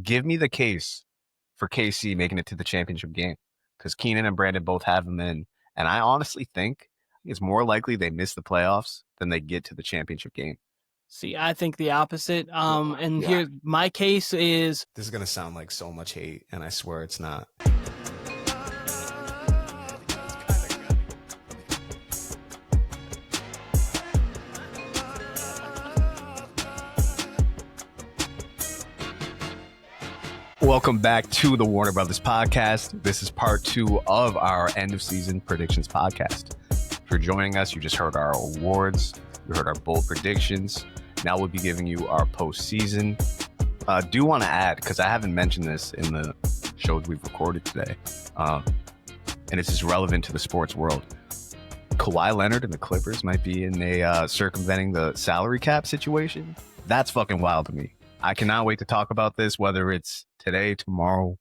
give me the case for KC making it to the championship game because Keenan and Brandon both have them in. And I honestly think it's more likely they miss the playoffs than they get to the championship game. See, I think the opposite. Here, my case is... This is going to sound like so much hate, and I swear it's not. Welcome back to the Warner Brothas Podcast. This is part 2 of our end of season predictions podcast. If you're joining us, you just heard our awards. You heard our bold predictions. Now we'll be giving you our postseason. Do want to add, because I haven't mentioned this in the shows we've recorded today, and it's just relevant to the sports world. Kawhi Leonard and the Clippers might be in a circumventing the salary cap situation. That's fucking wild to me. I cannot wait to talk about this, whether it's today, tomorrow,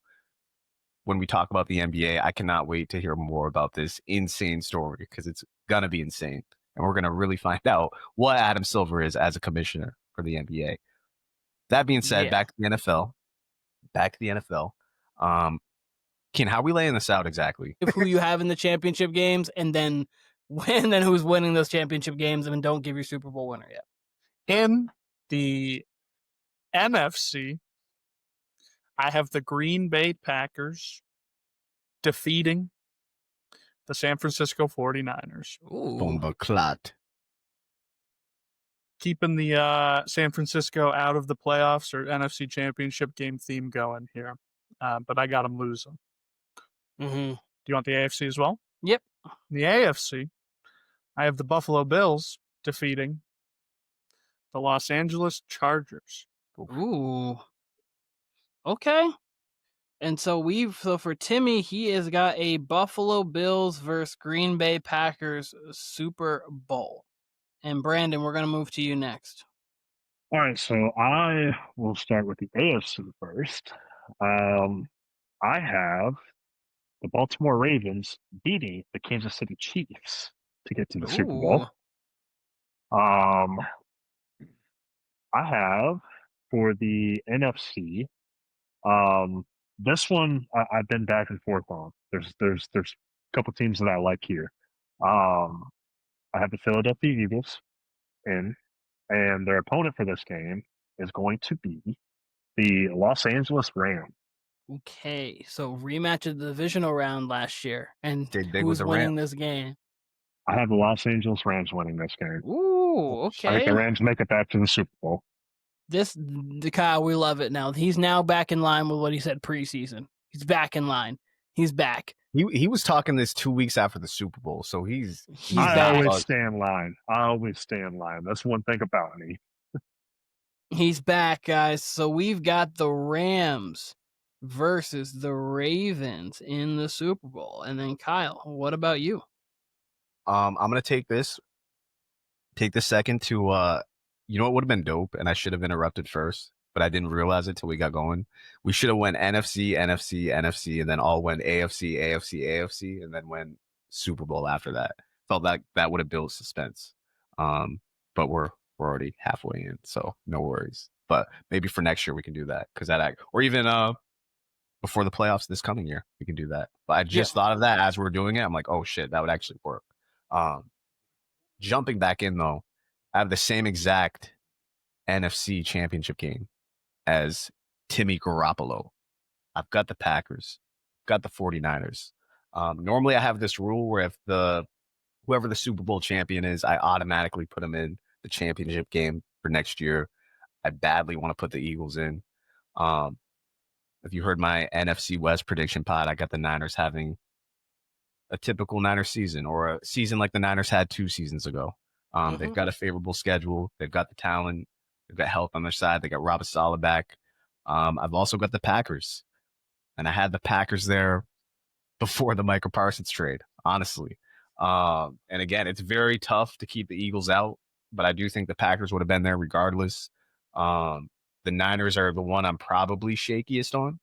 when we talk about the NBA. I cannot wait to hear more about this insane story because it's going to be insane. And we're going to really find out what Adam Silver is as a commissioner for the NBA. That being said, back to the NFL. Ken, how are we laying this out exactly? Who you have in the championship games, and then who's winning those championship games, and don't give your Super Bowl winner yet. In the NFC, I have the Green Bay Packers defeating the San Francisco 49ers. Bombaclat. Keeping the San Francisco out of the playoffs or NFC Championship game theme going here. But I got them losing. Mm-hmm. Do you want the AFC as well? Yep. In the AFC, I have the Buffalo Bills defeating the Los Angeles Chargers. Ooh. Okay. And so for Timmy, he has got a Buffalo Bills versus Green Bay Packers Super Bowl. And Brandon, we're going to move to you next. All right, so I will start with the AFC first. I have the Baltimore Ravens beating the Kansas City Chiefs to get to the Super Bowl. I have for the NFC, this one I've been back and forth on. There's a couple teams that I like here. I have the Philadelphia Eagles in, and their opponent for this game is going to be the Los Angeles Rams. Okay, so rematch of the divisional round last year, and Big who's winning this game? I have the Los Angeles Rams winning this game. Ooh, okay. I think the Rams make it back to the Super Bowl. Kyle, we love it now. He's now back in line with what he said preseason. He's back in line. He's back. He was talking this 2 weeks after the Super Bowl, so he's I always stay in line. That's one thing about me. He's back, guys. So we've got the Rams versus the Ravens in the Super Bowl. And then Kyle, what about you? I'm gonna take this second to you know what would have been dope, and I should have interrupted first, but I didn't realize it till we got going. We should have went NFC, and then all went AFC, and then went Super Bowl after that. Felt like that would have built suspense. But we're already halfway in, so no worries. But maybe for next year we can do that, or even before the playoffs this coming year we can do that. But I just thought of that as we're doing it. I'm like, oh shit, that would actually work. Jumping back in though, I have the same exact NFC championship game as Timmy Garoppolo. I've got the Packers, got the 49ers. Normally I have this rule where if whoever the Super Bowl champion is, I automatically put them in the championship game for next year. I badly want to put the Eagles in. If you heard my NFC West prediction pod, I got the Niners having a typical Niners season, or a season like the Niners had 2 seasons ago. They've got a favorable schedule. They've got the talent. They've got health on their side. They got Robert Saleh back. I've also got the Packers, and I had the Packers there before the Micah Parsons trade, honestly. And again, it's very tough to keep the Eagles out, but I do think the Packers would have been there regardless. The Niners are the one I'm probably shakiest on.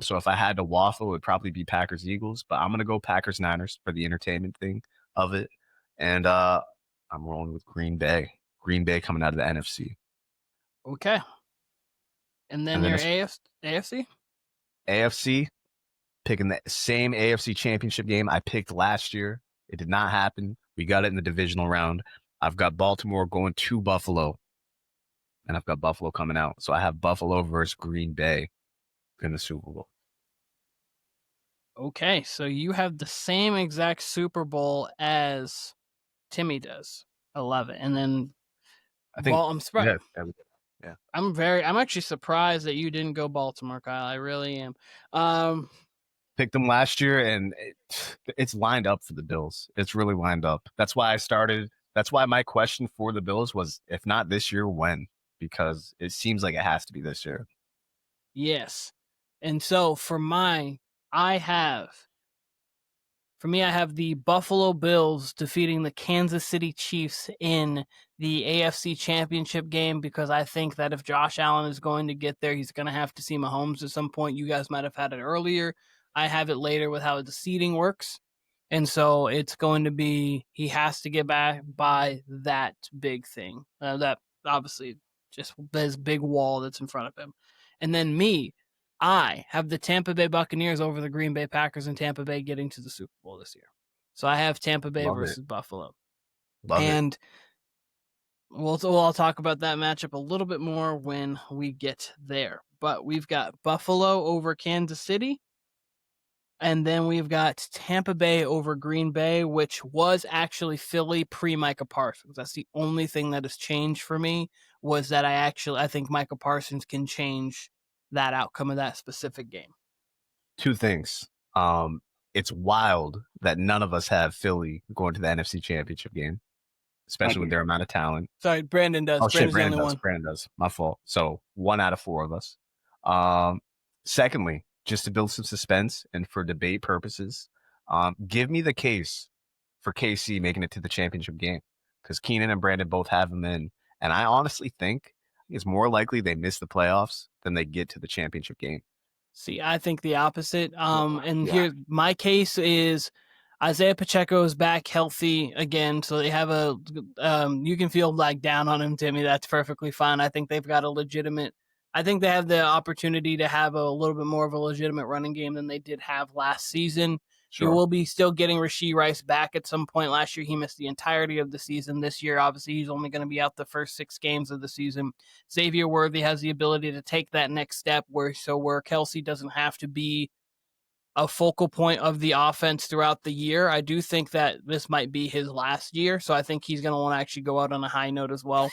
So if I had to waffle, it would probably be Packers Eagles, but I'm going to go Packers Niners for the entertainment thing of it. And I'm rolling with Green Bay. Green Bay coming out of the NFC. Okay. And then And then your it's- AFC? AFC, picking the same AFC championship game I picked last year. It did not happen. We got it in the divisional round. I've got Baltimore going to Buffalo, and I've got Buffalo coming out. So I have Buffalo versus Green Bay in the Super Bowl. Okay, so you have the same exact Super Bowl as Timmy does. I love it. And then I think I'm surprised. Yeah. I'm actually surprised that you didn't go Baltimore, Kyle. I really am. Picked them last year, and it's lined up for the Bills. It's really lined up. That's why my question for the Bills was, if not this year, when? Because it seems like it has to be this year. Yes. And so I have the Buffalo Bills defeating the Kansas City Chiefs in the AFC Championship game, because I think that if Josh Allen is going to get there, he's going to have to see Mahomes at some point. You guys might have had it earlier. I have it later with how the seeding works. And so it's going to be, he has to get back by that big thing. That obviously just this big wall that's in front of him. And then I have the Tampa Bay Buccaneers over the Green Bay Packers, and Tampa Bay getting to the Super Bowl this year. So I have Tampa Bay versus Buffalo. And I'll talk about that matchup a little bit more when we get there. But we've got Buffalo over Kansas City. And then we've got Tampa Bay over Green Bay, which was actually Philly pre-Micah Parsons. That's the only thing that has changed for me, was that I think Micah Parsons can change that outcome of that specific game. Two things. It's wild that none of us have Philly going to the NFC Championship game, especially with their amount of talent. Sorry, Brandon does. Oh, shit, Brandon's the only one. Brandon does. My fault. So 1 out of 4 of us. Secondly, just to build some suspense and for debate purposes, give me the case for KC making it to the championship game, because Keenan and Brandon both have them in. And I honestly think it's more likely they miss the playoffs than they get to the championship game. See, I think the opposite. Here, my case is Isaiah Pacheco is back healthy again, so they have you can feel like down on him, Timmy. That's perfectly fine. I think they've got I think they have the opportunity to have a little bit more of a legitimate running game than they did have last season. Sure. You will be still getting Rashee Rice back at some point. Last year, he missed the entirety of the season. This year, obviously, he's only going to be out the first 6 games of the season. Xavier Worthy has the ability to take that next step where Kelsey doesn't have to be a focal point of the offense throughout the year. I do think that this might be his last year, so I think he's going to want to actually go out on a high note as well.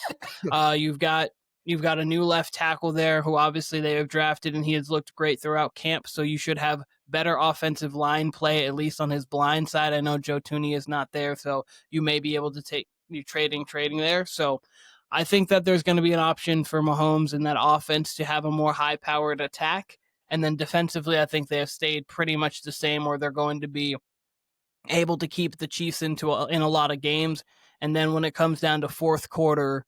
You've got a new left tackle there who obviously they have drafted, and he has looked great throughout camp, so you should have better offensive line play, at least on his blind side. I know Joe Thuney is not there, so you may be able to take you trading there. So I think that there's going to be an option for Mahomes in that offense to have a more high-powered attack. And then defensively, I think they have stayed pretty much the same, where they're going to be able to keep the Chiefs in a lot of games. And then when it comes down to fourth quarter,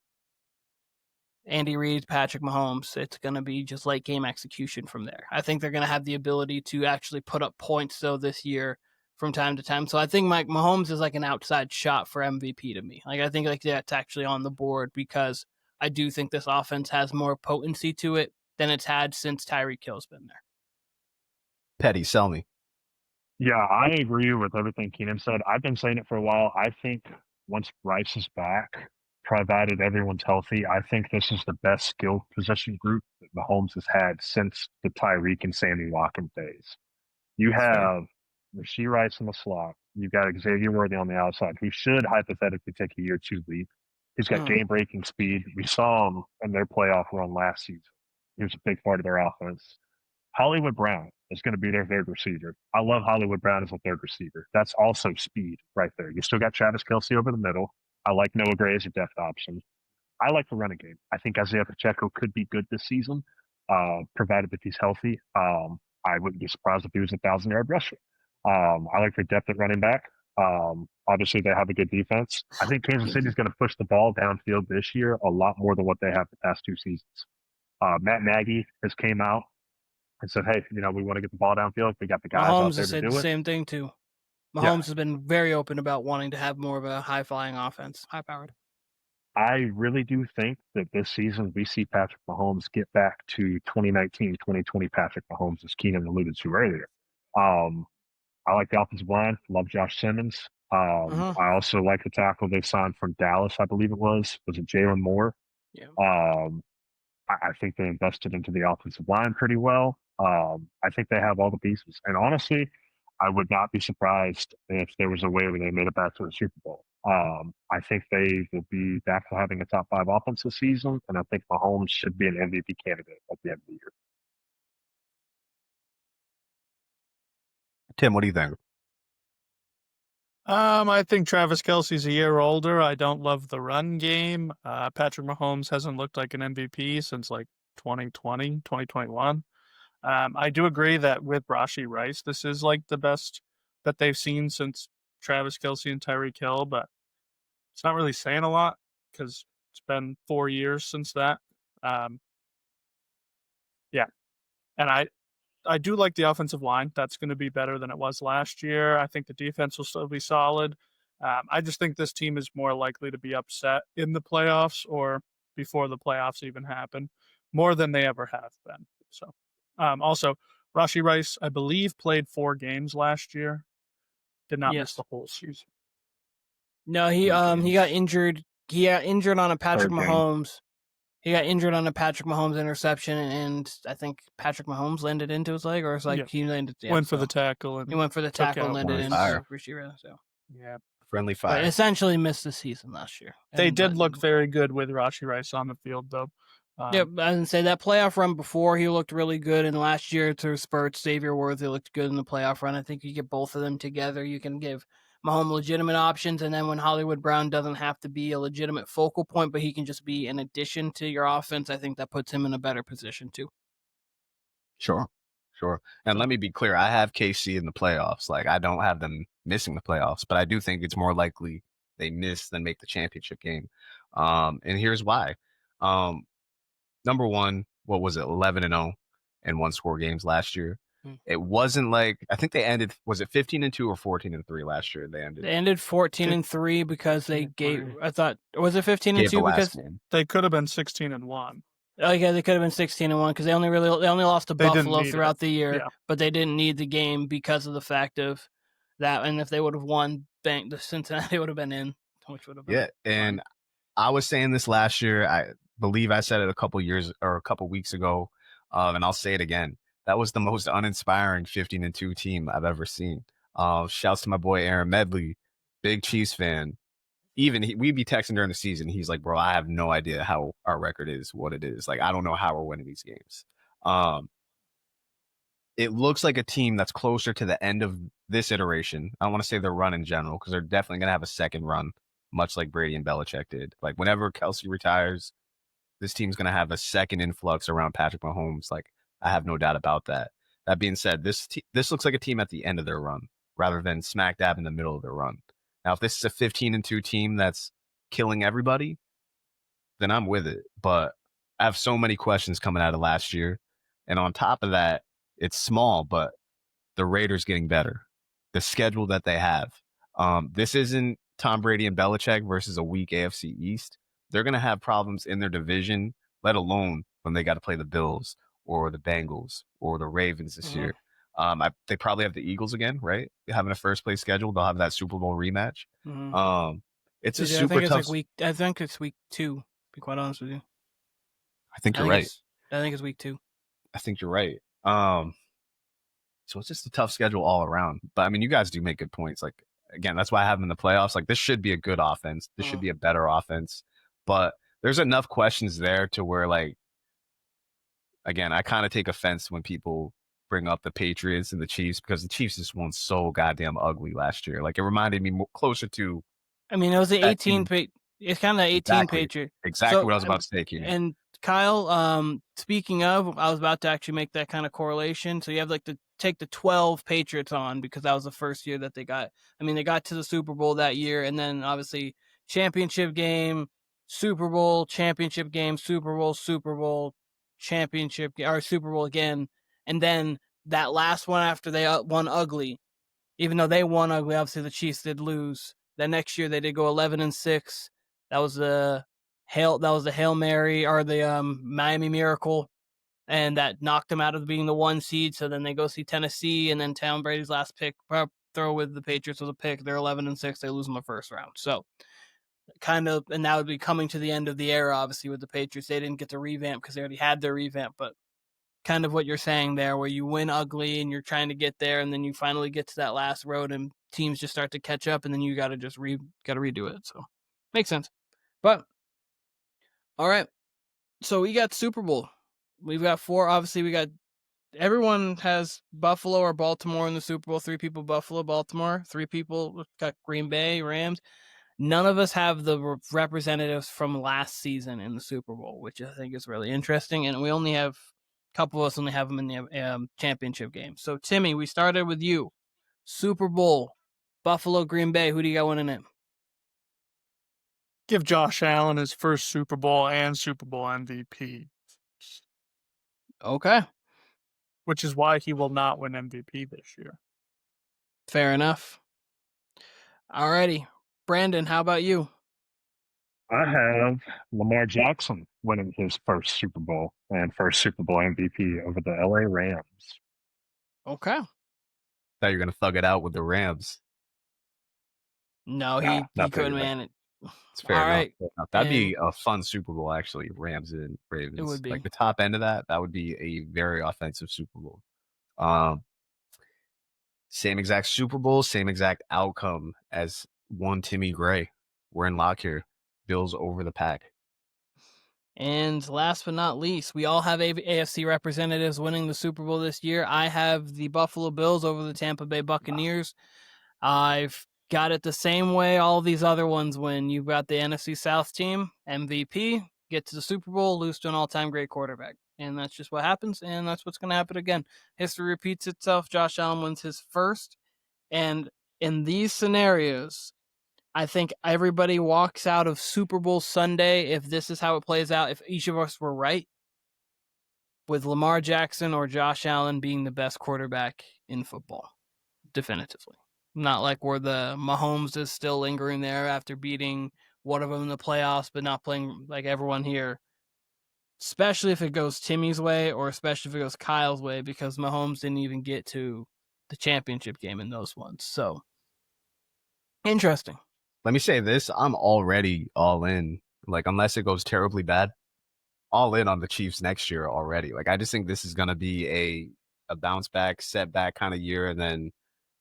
Andy Reid, Patrick Mahomes, it's going to be just late game execution from there. I think they're going to have the ability to actually put up points, though, this year from time to time. So I think Mike Mahomes is like an outside shot for MVP to me. Like, I think like that's actually on the board, because I do think this offense has more potency to it than it's had since Tyreek Hill's been there. Petty, sell me. Yeah, I agree with everything Keenan said. I've been saying it for a while. I think once Bryce is back, provided everyone's healthy, I think this is the best skill position group that Mahomes has had since the Tyreek and Sammy Watkins days. You have Rashee Rice in the slot. You've got Xavier Worthy on the outside, who should hypothetically take a year 2 leap. He's got game-breaking speed. We saw him in their playoff run last season. He was a big part of their offense. Hollywood Brown is going to be their third receiver. I love Hollywood Brown as a third receiver. That's also speed right there. You still got Travis Kelce over the middle. I like Noah Gray as a depth option. I like the running game. I think Isaiah Pacheco could be good this season, provided that he's healthy. I wouldn't be surprised if he was a 1,000-yard rusher. I like their depth at running back. Obviously, they have a good defense. I think Kansas City is going to push the ball downfield this year a lot more than what they have the past 2 seasons. Matt Nagy has came out and said, hey, we want to get the ball downfield. We got the guys out there to do it. Mahomes has said the same thing, too. Mahomes has been very open about wanting to have more of a high-flying offense, high-powered. I really do think that this season we see Patrick Mahomes get back to 2019, 2020 Patrick Mahomes, as Keenan alluded to earlier. I like the offensive line. Love Josh Simmons. Mhm. I also like the tackle they signed from Dallas, I believe it was. Was it Jalen Moore? Yeah. I think they invested into the offensive line pretty well. I think they have all the pieces. And honestly, I would not be surprised if there was a way where they made it back to the Super Bowl. I think they will be back to having a top 5 offense this season, and I think Mahomes should be an MVP candidate at the end of the year. Tim, what do you think? I think Travis Kelce's a year older. I don't love the run game. Patrick Mahomes hasn't looked like an MVP since like 2020, 2021. I do agree that with Rashee Rice, this is like the best that they've seen since Travis Kelce and Tyreek Hill, but it's not really saying a lot because it's been 4 years since that. Yeah. And I do like the offensive line. That's going to be better than it was last year. I think the defense will still be solid. I just think this team is more likely to be upset in the playoffs or before the playoffs even happen, more than they ever have been. So, also, Rashee Rice, I believe, played 4 games last year. Did not miss Yes. the whole season. No, he got injured. He got injured on a Patrick Third game. Mahomes. He got injured on a Patrick Mahomes interception, and I think Patrick Mahomes landed into his leg, or it's like Yeah. he landed. Yeah, Went for so the tackle and he went for the tackle and out landed Rice. into Fire. receiver. So yeah, Friendly but fire. essentially missed the season last year. they And, did but- look very good with Rashee Rice on the field, though. Yeah, I didn't say that playoff run before he looked really good, and last year through spurts, Xavier Worthy looked good in the playoff run. I think you get both of them together, you can give Mahomes legitimate options, and then when Hollywood Brown doesn't have to be a legitimate focal point, but he can just be an addition to your offense, I think that puts him in a better position too. Sure. And let me be clear, I have KC in the playoffs. Like, I don't have them missing the playoffs, but I do think it's more likely they miss than make the championship game. And here's why. Number one, what was it, 11-0 in 1-score games last year? It wasn't like, I think they ended, was it 15-2 or 14-3 last year? They ended. They ended 14-3 because they gave. I thought, was it 15-2 Gave the because last game. They could have been 16-1. oh yeah, they could have been 16-1 because they only lost to They didn't Buffalo need throughout it. the year, Yeah. but they didn't need the game because of the fact of that. And if they would have won, the Cincinnati would have been in, which would have been Yeah, and I was saying this last year. I believe I said it a couple weeks ago, and I'll say it again. That was the most uninspiring 15-2 team I've ever seen. Shouts to my boy Aaron Medley, big Chiefs fan. Even we'd be texting during the season. He's like, bro, I have no idea how our record is, what it is. Like, I don't know how we're winning these games. It looks like a team that's closer to the end of this iteration. I don't want to say their run in general, because they're definitely going to have a second run, much like Brady and Belichick did. Like, whenever Kelce retires, this team's going to have a second influx around Patrick Mahomes. Like, I have no doubt about that. That being said, this looks like a team at the end of their run rather than smack dab in the middle of their run. Now, if this is a 15-2 team that's killing everybody, then I'm with it. But I have so many questions coming out of last year. And on top of that, it's small, but the Raiders getting better. The schedule that they have. This isn't Tom Brady and Belichick versus a weak AFC East. They're going to have problems in their division, let alone when they got to play the Bills or the Bengals or the Ravens this year. They probably have the Eagles again, right? Having a first place schedule. They'll have that Super Bowl rematch. It's a super tough. I think it's week 2, to be quite honest with you. I think you're right. I think it's week 2. I think you're right. So it's just a tough schedule all around. But I mean, you guys do make good points. Like, again, that's why I have them in the playoffs. Like, this should be a good offense. This should be a better offense. But there's enough questions there to where, like, again, I kind of take offense when people bring up the Patriots and the Chiefs, because the Chiefs just won so goddamn ugly last year. Like, it reminded me closer to. I mean, it was the 18. It's kind of the 18 Patriot. Exactly what I was about to say, Keenan. And Kyle, speaking of, I was about to actually make that kind of correlation. So you have like to take the 12 Patriots on, because that was the first year that they got. I mean, they got to the Super Bowl that year, and then obviously championship game, Super Bowl, championship game, Super Bowl, championship, or Super Bowl again, and then that last one after they won ugly. Even though they won ugly, obviously the Chiefs did lose. The next year they did go 11-6. That was the the Hail Mary or the Miami Miracle, and that knocked them out of being the 1 seed. So then they go see Tennessee, and then Tom Brady's last pick throw with the Patriots was a pick. They're 11-6. They lose in the first round. So kind of, and that would be coming to the end of the era, obviously, with the Patriots. They didn't get the revamp because they already had their revamp, but kind of what you're saying there, where you win ugly and you're trying to get there, and then you finally get to that last road and teams just start to catch up, and then you got to just redo it. So makes sense. But all right, so we got Super Bowl. We've got 4. Obviously, everyone has Buffalo or Baltimore in the Super Bowl. 3 people Buffalo, Baltimore. 3 people got Green Bay, Rams. None of us have the representatives from last season in the Super Bowl, which I think is really interesting. And we only have a couple of us only have them in the championship game. So Timmy, we started with you. Super Bowl, Buffalo, Green Bay. Who do you got winning it? Give Josh Allen his first Super Bowl and Super Bowl MVP. Okay. Which is why he will not win MVP this year. Fair enough. Alrighty. Brandon, how about you? I have Lamar Jackson winning his first Super Bowl and first Super Bowl MVP over the LA Rams. Okay. Thought you were gonna thug it out with the Rams. No, Nah, he not couldn't, really. man. It's fair All enough. right. Fair enough. That'd be a fun Super Bowl, actually. Rams and Ravens. It would be. Like the top end of that. That would be a very offensive Super Bowl. Same exact Super Bowl, same exact outcome as one Timmy Gray. We're in lock here. Bills over the Pack. And last but not least, we all have AFC representatives winning the Super Bowl this year. I have the Buffalo Bills over the Tampa Bay Buccaneers. I've got it the same way all these other ones win. You've got the NFC South team, MVP, get to the Super Bowl, lose to an all-time great quarterback. And that's just what happens, and that's what's going to happen again. History repeats itself. Josh Allen wins his first. And in these scenarios, I think everybody walks out of Super Bowl Sunday, if this is how it plays out, if each of us were right, with Lamar Jackson or Josh Allen being the best quarterback in football, definitively. Not like where the Mahomes is still lingering there after beating one of them in the playoffs, but not playing like everyone here. Especially if it goes Timmy's way, or especially if it goes Kyle's way, because Mahomes didn't even get to the championship game in those ones. So, interesting. Let me say this. I'm already all in. Like, unless it goes terribly bad, all in on the Chiefs next year already. Like, I just think this is going to be a bounce back, setback kind of year, and then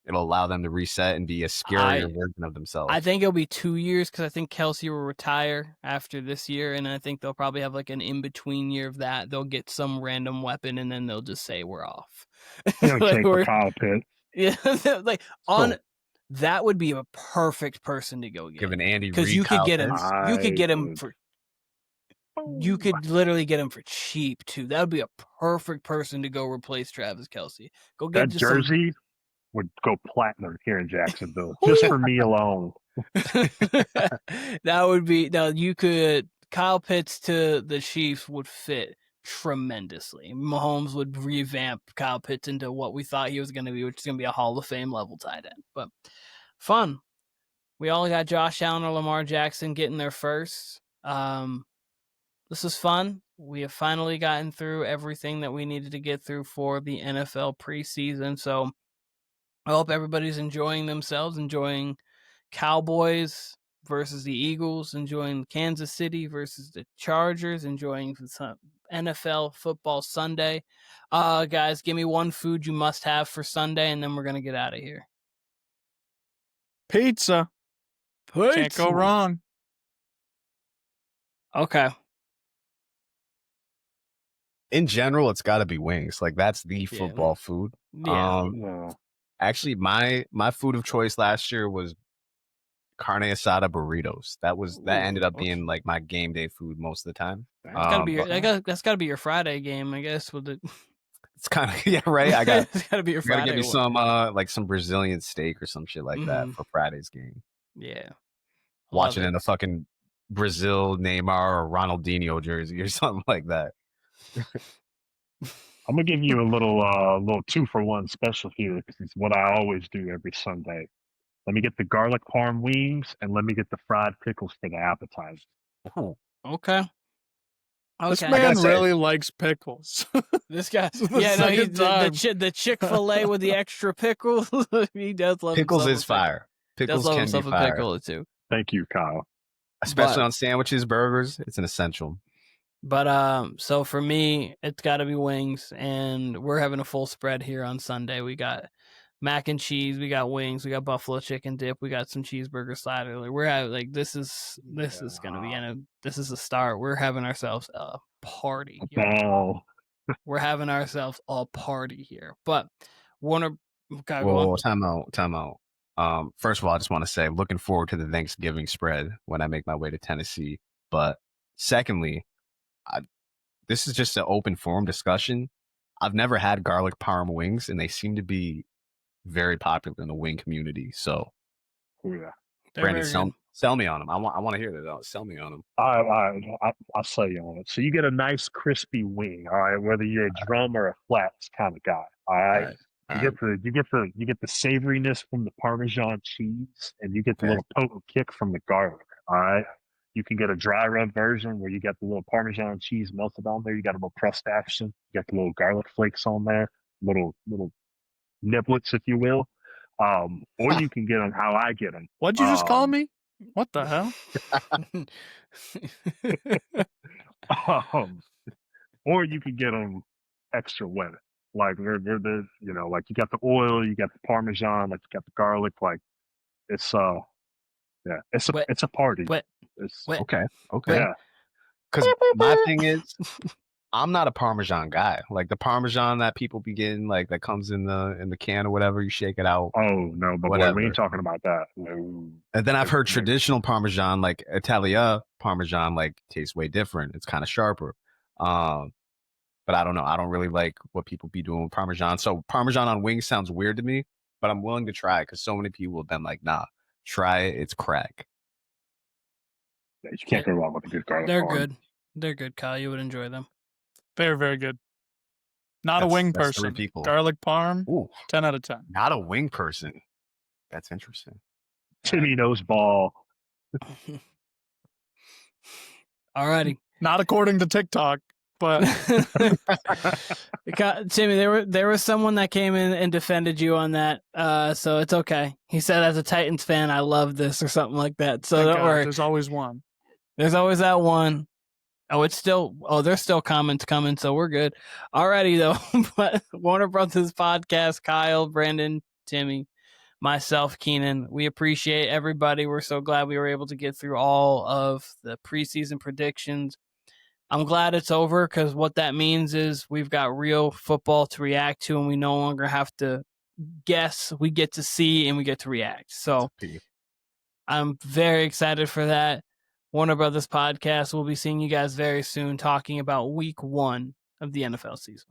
it'll allow them to reset and be a scarier version of themselves. I think it'll be 2 years because I think Kelsey will retire after this year, and I think they'll probably have like an in-between year of that. They'll get some random weapon, and then they'll just say we're off. Like for Kyle Pitt. Yeah, like that would be a perfect person to go get. Give an Andy Reid, because you could get him. You could get him would. for. You could literally get him for cheap too. That would be a perfect person to go replace Travis Kelsey. Go get That jersey would go platinum here in Jacksonville just for me alone. That would be now. You could Kyle Pitts to the Chiefs would fit tremendously. Mahomes would revamp Kyle Pitts into what we thought he was going to be, which is going to be a Hall of Fame level tight end. But fun. We all got Josh Allen or Lamar Jackson getting there first. This is fun. We have finally gotten through everything that we needed to get through for the NFL preseason. So I hope everybody's enjoying themselves, enjoying Cowboys versus the Eagles, enjoying Kansas City versus the Chargers, enjoying some NFL football Sunday. Guys, give me one food you must have for Sunday, and then we're going to get out of here. Pizza. Can't go wrong. Okay. In general, it's got to be wings. Like, that's the football food. Yeah. Actually, my food of choice last year was carne asada burritos. That ended up being like my game day food most of the time. That's got to be your Friday game, I guess. With it, it's kind of right. It's got to be your Friday. Gotta give me some like some Brazilian steak or some shit like that for Friday's game. Yeah, watching in a fucking Brazil Neymar or Ronaldinho jersey or something like that. I'm gonna give you a little 2-for-1 special here because it's what I always do every Sunday. Let me get the garlic parm wings and let me get the fried pickles for the appetizer. Ooh. Okay. This Okay. man gotta say- really likes pickles. This Okay. man say- really likes pickles. This guy, This is the yeah, no, he's second time. the Chick-fil-A with the extra pickles. He does love Pickles himself is a pickle. fire. Does Pickles love can be himself a fire, pickle too. Thank you, Kyle. especially But- on sandwiches, burgers. It's an essential. But so for me, it's got to be wings, and we're having a full spread here on Sunday. We got mac and cheese, we got wings, we got buffalo chicken dip, we got some cheeseburger slider. Like, we're having this is gonna be this is a start. We're having ourselves a party here. Ball. We're having ourselves a party here. But Warner, gotta go on. Whoa, time out. First of all, I just want to say, I'm looking forward to the Thanksgiving spread when I make my way to Tennessee. But secondly, this is just an open forum discussion. I've never had garlic parm wings, and they seem to be very popular in the wing community. So, Oh, yeah. They're Brandon, very good. sell me on them. I want to hear that. Sell me on them. I'll sell you on it. So you get a nice crispy wing, all right, whether you're a drum or a flats kind of guy, all right. You get the savoriness from the Parmesan cheese, and you get the Okay. little potent kick from the garlic. All right. You can get a dry rub version where you got the little Parmesan cheese melted on there. You got a little crust action. You got the little garlic flakes on there, little niblets, if you will. Or you can get them how I get them. What'd you just call me? What the hell? Or you can get them extra wet. Like they're like you got the oil, you got the Parmesan, like you got the garlic. Like it's Wet. it's a party. Wet. It's Wet. Okay. yeah. Because my thing is, I'm not a Parmesan guy. Like the Parmesan that people be getting, like that comes in the can or whatever, you shake it out. Oh no, but boy, Whatever. we ain't talking about that. No. And then I've heard Yeah. traditional Parmesan, like Italia Parmesan, like tastes way different. It's kind of sharper. But I don't know. I don't really like what people be doing with Parmesan. So Parmesan on wings sounds weird to me, but I'm willing to try it because so many people have been like, nah, try it. It's crack. You can't go wrong with a good garlic. They're parm. good. They're good, Kyle. You would enjoy them. Very, very good. Not a That's- wing that's three person. people. Garlic parm, Ooh, 10 out of 10. not a wing person. That's interesting. Timmy knows ball. Alrighty. Not according to TikTok, but Timmy, there was someone that came in and defended you on that, so it's okay. He said, as a Titans fan, I love this or something like that. So thank don't God, worry. there's always one. There's always that one. There's still comments coming, so we're good. Alrighty though. But Warner Brothas Podcast, Kyle, Brandon, Timmy, myself, Keenan, we appreciate everybody. We're so glad we were able to get through all of the preseason predictions. I'm glad it's over because what that means is we've got real football to react to, and we no longer have to guess. We get to see and we get to react. So I'm very excited for that. Warner Brothas Podcast. We'll be seeing you guys very soon talking about week 1 of the NFL season.